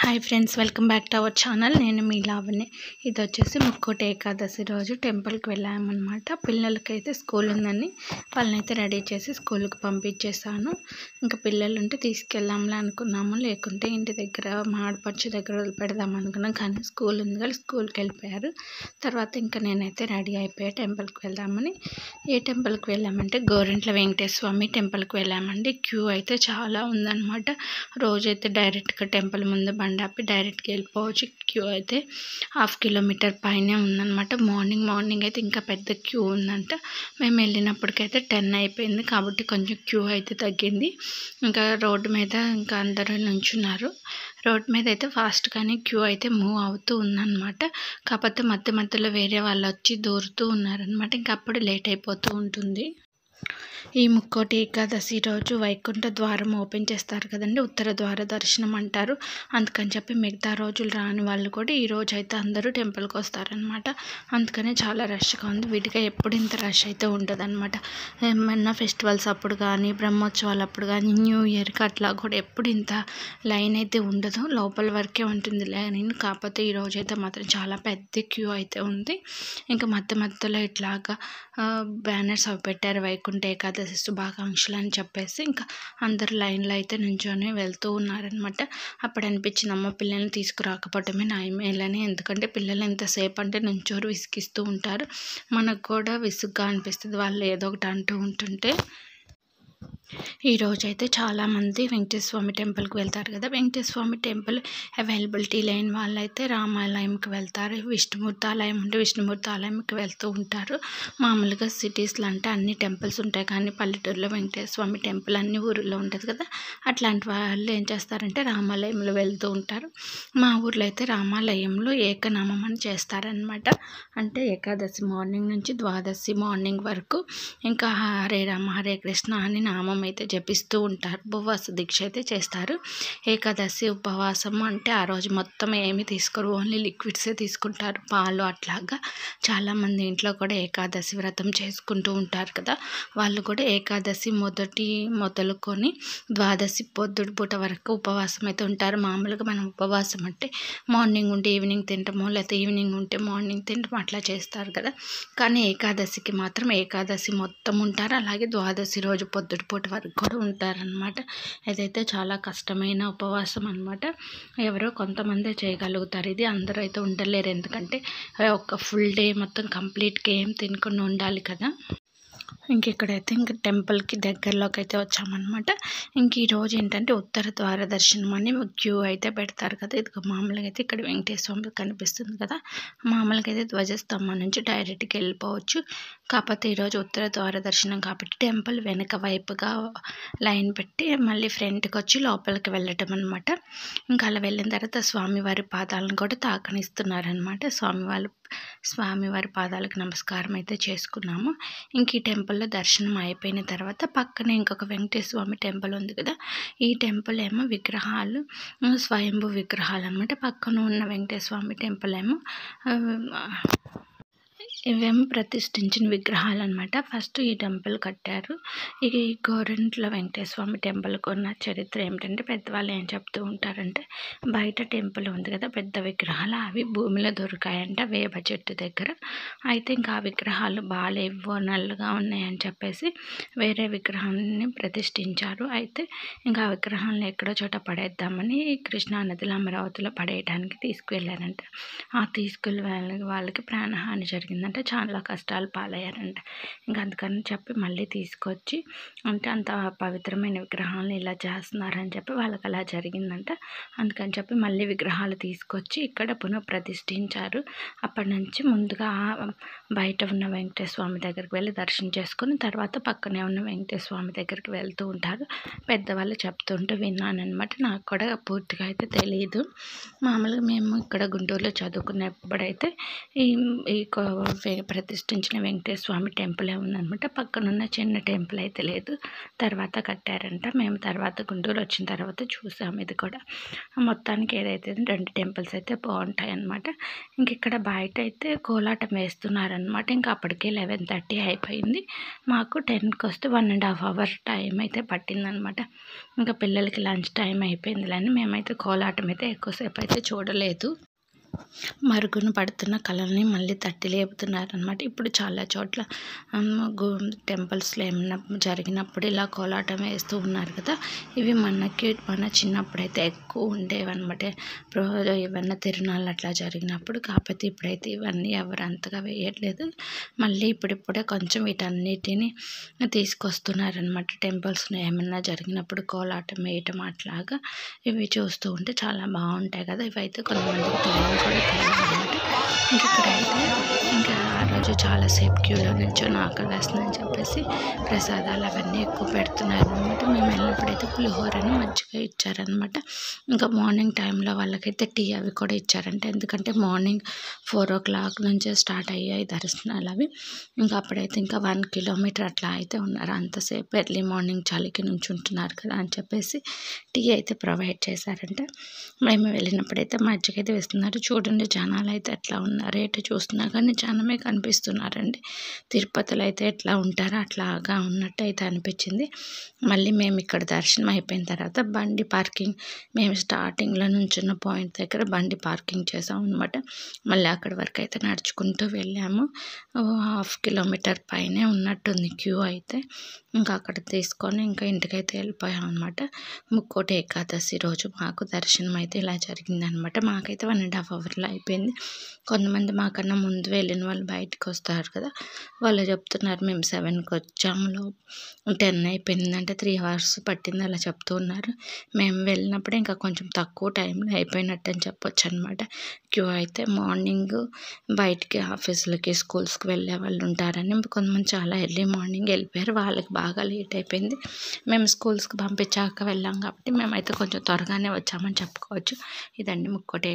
Hi friends, welcome back to our channel. నేను మీ లావణ్య. ఇది వచ్చేసి ముక్కోటి ఏకాదశి రోజు టెంపుల్కి వెళ్ళామన్నమాట. పిల్లలకైతే స్కూల్ ఉందని వాళ్ళనైతే రెడీ చేసి స్కూల్కి పంపించేసాను. ఇంకా పిల్లలు ఉంటే తీసుకెళ్దాంలే అనుకున్నాము, లేకుంటే ఇంటి దగ్గర మాడపడుచు దగ్గర వదిలిపెడదాం అనుకున్నాం. కానీ స్కూల్ ఉంది కదా, స్కూల్కి వెళ్ళిపోయారు. తర్వాత ఇంకా నేనైతే రెడీ అయిపోయా టెంపుల్కి వెళ్దామని. ఏ టెంపుల్కి వెళ్ళామంటే గోరింట్ల వెంకటేశ్వర స్వామి టెంపుల్కి వెళ్ళామండి. క్యూ అయితే చాలా ఉందన్నమాట. రోజైతే డైరెక్ట్గా టెంపుల్ ముందు బండాపి డైరెక్ట్గా వెళ్ళిపోవచ్చు. క్యూ అయితే 1/2 కిలోమీటర్ పైనే ఉందన్నమాట. మార్నింగ్ అయితే ఇంకా పెద్ద క్యూ ఉందంట. మేము వెళ్ళినప్పటికైతే 10 అయిపోయింది కాబట్టి కొంచెం క్యూ అయితే తగ్గింది. ఇంకా రోడ్డు మీద ఇంకా అందరూ నుంచున్నారు. రోడ్ మీద అయితే ఫాస్ట్గానే క్యూ అయితే మూవ్ అవుతూ ఉందన్నమాట. కాకపోతే మధ్యలో వేరే వాళ్ళు వచ్చి దూరుతూ ఉన్నారనమాట. ఇంకా అప్పుడు లేట్ అయిపోతూ ఉంటుంది. ఈ ముక్కోటి ఏకాదశి రోజు వైకుంఠ ద్వారం ఓపెన్ చేస్తారు కదండి, ఉత్తర ద్వార దర్శనం అంటారు. అందుకని చెప్పి మిగతా రోజులు రాని వాళ్ళు కూడా ఈ రోజు అయితే అందరూ టెంపుల్కి వస్తారనమాట. అందుకనే చాలా రష్గా ఉంది. వీటిగా ఎప్పుడు ఇంత రష్ అయితే ఉండదు అనమాట. ఏమన్నా ఫెస్టివల్స్ అప్పుడు కానీ, బ్రహ్మోత్సవాలు అప్పుడు కానీ, న్యూ ఇయర్కి అట్లా కూడా ఎప్పుడు ఇంత లైన్ అయితే ఉండదు. లోపల వరకే ఉంటుంది లైన్. కాకపోతే ఈ రోజు అయితే మాత్రం చాలా పెద్ద క్యూ అయితే ఉంది. ఇంకా మధ్యలో ఇట్లాగా బ్యానర్స్ అవి పెట్టారు, వైకుంఠ ఏకాదశి శుభాకాంక్షలు అని చెప్పేసి. ఇంకా అందరు లైన్లో అయితే నుంచొని వెళ్తూ ఉన్నారనమాట. అప్పుడు అనిపించింది, అమ్మ పిల్లల్ని తీసుకురాకపోవటమే నయమేలని. ఎందుకంటే పిల్లలు ఎంతసేపు అంటే నుంచోరు, విసిగిస్తూ ఉంటారు. మనకు కూడా విసుగ్గా అనిపిస్తుంది వాళ్ళు ఏదో ఒకటి అంటూ ఉంటుంటే. ఈరోజు అయితే చాలామంది వెంకటేశ్వర స్వామి టెంపుల్కి వెళ్తారు కదా. వెంకటేశ్వర స్వామి టెంపుల్ అవైలబిలిటీ లేని వాళ్ళైతే రామాలయంకి వెళ్తారు. విష్ణుమూర్తి ఆలయం ఉంటే విష్ణుమూర్తి ఆలయంకి వెళ్తూ ఉంటారు. మామూలుగా సిటీస్లో అంటే అన్ని టెంపుల్స్ ఉంటాయి, కానీ పల్లెటూరులో వెంకటేశ్వర స్వామి టెంపుల్ అన్ని ఊరిలో ఉంటుంది కదా. అట్లాంటి వాళ్ళు ఏం చేస్తారంటే రామాలయంలో వెళ్తూ ఉంటారు. మా ఊర్లో అయితే రామాలయంలో ఏకనామం అని చేస్తారనమాట. అంటే ఏకాదశి మార్నింగ్ నుంచి ద్వాదశి మార్నింగ్ వరకు ఇంకా హరే రామ హరే కృష్ణ అని నామం అయితే జపిస్తూ ఉంటారు. ఉపవాస దీక్ష అయితే చేస్తారు. ఏకాదశి ఉపవాసం అంటే ఆ రోజు మొత్తం ఏమి తీసుకోరు, ఓన్లీ లిక్విడ్సే తీసుకుంటారు, పాలు అట్లాగా. చాలామంది ఇంట్లో కూడా ఏకాదశి వ్రతం చేసుకుంటూ ఉంటారు కదా. వాళ్ళు కూడా ఏకాదశి మొదలుకొని ద్వాదశి పొద్దుటి పూట వరకు ఉపవాసం అయితే ఉంటారు. మామూలుగా మనం ఉపవాసం అంటే మార్నింగ్ ఉంటే ఈవినింగ్ తింటాము, లేకపోతే ఈవినింగ్ ఉంటే మార్నింగ్ తింటాము, అట్లా చేస్తారు కదా. కానీ ఏకాదశికి మాత్రం ఏకాదశి మొత్తం ఉంటారు. అలాగే ద్వాదశి రోజు పొద్దుటి పూట వరకు కూడా ఉంటారనమాట. ఇదైతే చాలా కష్టమైన ఉపవాసం అనమాట. ఎవరో కొంతమందే చేయగలుగుతారు ఇది, అందరూ అయితే ఉండలేరు. ఎందుకంటే ఒక ఫుల్ డే మొత్తం కంప్లీట్గా ఏం తినకుండా ఉండాలి కదా. ఇక్కడైతే ఇంకా టెంపుల్కి దగ్గరలోకి అయితే వచ్చామన్నమాట. ఈరోజు ఏంటంటే ఉత్తర ద్వార దర్శనం అని క్యూ అయితే పెడతారు కదా. ఇది మామూలుగా అయితే ఇక్కడ వెంకటేశ్వర స్వామి కనిపిస్తుంది కదా. మామూలుగా అయితే ధ్వజస్తంభం నుంచి డైరెక్ట్గా వెళ్ళిపోవచ్చు. కాకపోతే ఈరోజు ఉత్తర ద్వార దర్శనం కాబట్టి టెంపుల్ వెనక వైపుగా లైన్ పెట్టి మళ్ళీ ఫ్రంట్కి వచ్చి లోపలికి వెళ్ళటం అనమాట. ఇంకా అలా వెళ్ళిన తర్వాత స్వామివారి పాదాలను కూడా తాకనిస్తున్నారనమాట. స్వామివారి పాదాలకు నమస్కారం అయితే చేసుకున్నాము. ఈ టెంపుల్లో దర్శనం అయిపోయిన తర్వాత పక్కనే ఇంకొక వెంకటేశ్వర స్వామి టెంపుల్ ఉంది కదా. ఈ టెంపుల్ ఏమో విగ్రహాలు స్వయంభూ విగ్రహాలు అనమాట. పక్కన ఉన్న వెంకటేశ్వర స్వామి టెంపుల్ ఏమో ఇవేమో ప్రతిష్ఠించిన విగ్రహాలు అనమాట. ఫస్ట్ ఈ టెంపుల్ కట్టారు. ఈ గోరింట్ల వెంకటేశ్వర స్వామి టెంపుల్కి ఉన్న చరిత్ర ఏమిటంటే, పెద్దవాళ్ళు ఏం చెప్తూ ఉంటారంటే, బయట టెంపుల్ ఉంది కదా పెద్ద విగ్రహాలు, అవి భూమిలో దొరికాయంట వేప చెట్టు దగ్గర. అయితే ఇంకా ఆ విగ్రహాలు బాగాలేవో, నల్లగా ఉన్నాయని చెప్పేసి వేరే విగ్రహాన్ని ప్రతిష్ఠించారు. అయితే ఇంకా ఆ విగ్రహాలను ఎక్కడో చోట పడేద్దామని కృష్ణానదిలో అమరావతిలో పడేయడానికి తీసుకువెళ్ళారంట. ఆ తీసుకెళ్ళి వాళ్ళకి ప్రాణహాని జరిగిందంటే, చాలా కష్టాలు పాలయ్యారంట. అందుకని చెప్పి మళ్ళీ తీసుకొచ్చి, అంటే అంత పవిత్రమైన విగ్రహాలను ఇలా చేస్తున్నారని చెప్పి వాళ్ళకి అలా జరిగిందంట. అందుకని చెప్పి మళ్ళీ విగ్రహాలు తీసుకొచ్చి ఇక్కడ పునఃప్రతిష్ఠించారు. అప్పటి నుంచి ముందుగా బయట ఉన్న వెంకటేశ్వర స్వామి దగ్గరికి వెళ్ళి దర్శనం చేసుకుని తర్వాత పక్కనే ఉన్న వెంకటేశ్వర స్వామి దగ్గరికి వెళ్తూ ఉంటారు. పెద్దవాళ్ళు చెప్తుంటూ విన్నానమాట. నాకు కూడా పూర్తిగా అయితే తెలియదు. మామూలుగా మేము ఇక్కడ గుంటూరులో చదువుకునేప్పుడైతే ఈ ప్రతిష్ఠించిన వెంకటేశ్వర స్వామి టెంపులే ఉందనమాట. పక్కనున్న చిన్న టెంపుల్ అయితే లేదు, తర్వాత కట్టారంట. మేము తర్వాత గుంటూరు వచ్చిన తర్వాత చూసాము ఇది కూడా. మొత్తానికి ఏదైతే 2 టెంపుల్స్ అయితే బాగుంటాయి అన్నమాట. ఇంక ఇక్కడ బయట అయితే కోలాటం వేస్తున్నారనమాట. ఇంకా అప్పటికే 11:30 అయిపోయింది. మాకు 10కి వస్తే 1.5 అవర్ టైం అయితే పట్టిందనమాట. ఇంకా పిల్లలకి లంచ్ టైం అయిపోయిందిలని మేమైతే కోలాటం అయితే ఎక్కువసేపు అయితే చూడలేదు. మరుగున పడుతున్న కళల్ని మళ్ళీ తట్టి లేపుతున్నారనమాట. ఇప్పుడు చాలా చోట్ల టెంపుల్స్లో ఏమన్నా జరిగినప్పుడు ఇలా కోలాటం వేస్తూ ఉన్నారు కదా. ఇవి మన చిన్నప్పుడైతే ఎక్కువ ఉండేవన్నమాట. ఏమన్నా తిరునాళ్ళు అట్లా జరిగినప్పుడు. కాకపోతే ఇప్పుడైతే ఇవన్నీ ఎవరు అంతగా వేయట్లేదు. మళ్ళీ ఇప్పుడిప్పుడే కొంచెం వీటన్నిటిని తీసుకొస్తున్నారనమాట. టెంపుల్స్లో ఏమన్నా జరిగినప్పుడు కోలాటం వేయటం అట్లాగా ఇవి చూస్తూ ఉంటే చాలా బాగుంటాయి కదా. ఇవైతే కొంతమందికి తెలియదు కూడా తెలియదన్నమాట. ఇంక ఇక్కడైతే ఇంకా ఆ రోజు చాలాసేపు క్యూలో నిల్చొని ఆకలి వేస్తుందని చెప్పేసి ప్రసాదాలు అవన్నీ ఎక్కువ పెడుతున్నారు అనమాట. మేము వెళ్ళినప్పుడైతే పులిహోరని మజ్జిగ ఇచ్చారనమాట. ఇంకా మార్నింగ్ టైంలో వాళ్ళకైతే టీ అవి కూడా ఇచ్చారంట. ఎందుకంటే మార్నింగ్ 4 o'clock నుంచే స్టార్ట్ అయ్యాయి దర్శనాలు అవి. ఇంకా అప్పుడైతే ఇంకా 1 kilometer అట్లా అయితే ఉన్నారు. అంతసేపు ఎర్లీ మార్నింగ్ చలికి నుంచుంటున్నారు కదా అని చెప్పేసి టీ అయితే ప్రొవైడ్ చేశారంట. మేము వెళ్ళినప్పుడైతే మజ్జిగ అయితే వేస్తున్నారు. చూడండి జనాలు అయితే ఎట్లా ఉన్నారు, రేటు చూస్తున్నా కానీ జనమే కనిపిస్తున్నారండి. తిరుపతిలో అయితే ఎట్లా ఉంటారో అట్లాగా ఉన్నట్టు అయితే అనిపించింది. మళ్ళీ మేము ఇక్కడ దర్శనం అయిపోయిన తర్వాత బండి పార్కింగ్, మేము స్టార్టింగ్లో నుంచున్న పాయింట్ దగ్గర బండి పార్కింగ్ చేసాం అనమాట. మళ్ళీ అక్కడి వరకు అయితే నడుచుకుంటూ వెళ్ళాము. 1/2 kilometer పైనే ఉన్నట్టుంది క్యూ అయితే. ఇంకా అక్కడ తీసుకొని ఇంకా ఇంటికైతే వెళ్ళిపోయాం అనమాట. ముక్కోటి ఏకాదశి రోజు మాకు దర్శనం అయితే ఇలా జరిగిందనమాట. మాకైతే 1.5 అవర్లో అయిపోయింది. కొంతమంది మాకన్నా ముందు వెళ్ళిన వాళ్ళు బయటకు వస్తారు కదా, వాళ్ళు చెప్తున్నారు మేము 7కి వచ్చాము, 10 అయిపోయింది, అంటే 3 hours పట్టింది అలా చెప్తూ ఉన్నారు. మేము వెళ్ళినప్పుడు ఇంకా కొంచెం తక్కువ టైంలో అయిపోయినట్టు అని చెప్పొచ్చు అనమాట. క్యూ అయితే మార్నింగ్ బయటికి ఆఫీసులకి స్కూల్స్కి వెళ్ళే వాళ్ళు ఉంటారని కొంతమంది చాలా ఎర్లీ మార్నింగ్ వెళ్ళిపోయారు. వాళ్ళకి బాగా లేట్ అయిపోయింది. మేము స్కూల్స్కి పంపించాక వెళ్ళాం కాబట్టి మేమైతే కొంచెం త్వరగానే వచ్చామని చెప్పుకోవచ్చు. ఇదండి ముక్కోటి